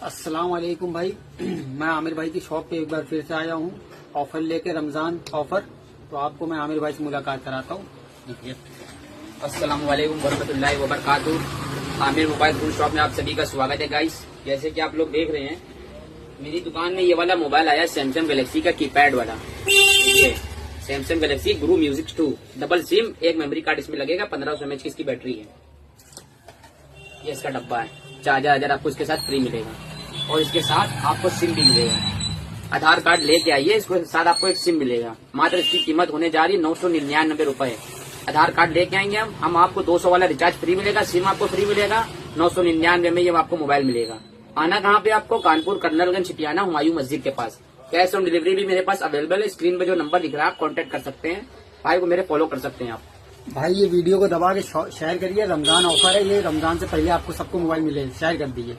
अस्सलाम वालेकुम भाई। मैं आमिर भाई की शॉप पे एक बार फिर से आया हूँ ऑफर लेके, रमजान ऑफर। तो आपको मैं आमिर भाई से मुलाकात कराता हूँ। अस्सलाम वालेकुम वरहमतुल्लाहि वबरकातुहू। आमिर मोबाइल फोन शॉप में आप सभी का स्वागत है गाइस। जैसे कि आप लोग देख रहे हैं, मेरी दुकान में ये वाला मोबाइल आया सैमसंग गैलेक्सी का कीपैड वाला। ये सैमसंग गैलेक्सी गुरु म्यूजिक 2 डबल सिम, एक मेमोरी कार्ड इसमें लगेगा, 1500 mAh की इसकी बैटरी है। ये इसका डब्बा है। चार्जर आपको इसके साथ फ्री मिलेगा और इसके साथ आपको सिम भी मिलेगा। आधार कार्ड लेके आइए, इसके साथ आपको एक सिम मिलेगा। मात्र इसकी कीमत होने जा रही 999 रुपए। आधार कार्ड लेके आएंगे हम आपको 200 वाला रिचार्ज फ्री मिलेगा, सिम आपको फ्री मिलेगा। 999 में ये आपको मोबाइल मिलेगा। आना कहाँ पे आपको? कानपुर कर्नलगंज छिटियाना हुमायूं मस्जिद के पास। कैश ऑन डिलीवरी भी मेरे पास अवेलेबल है। स्क्रीन पे जो नंबर दिख रहा है आप कांटेक्ट कर सकते हैं। भाई को मेरे फॉलो कर सकते हैं आप। भाई ये वीडियो को दबा के शेयर करिए। रमजान ऑफर है ये, रमजान से पहले आपको सबको मोबाइल मिले। शेयर कर दीजिए।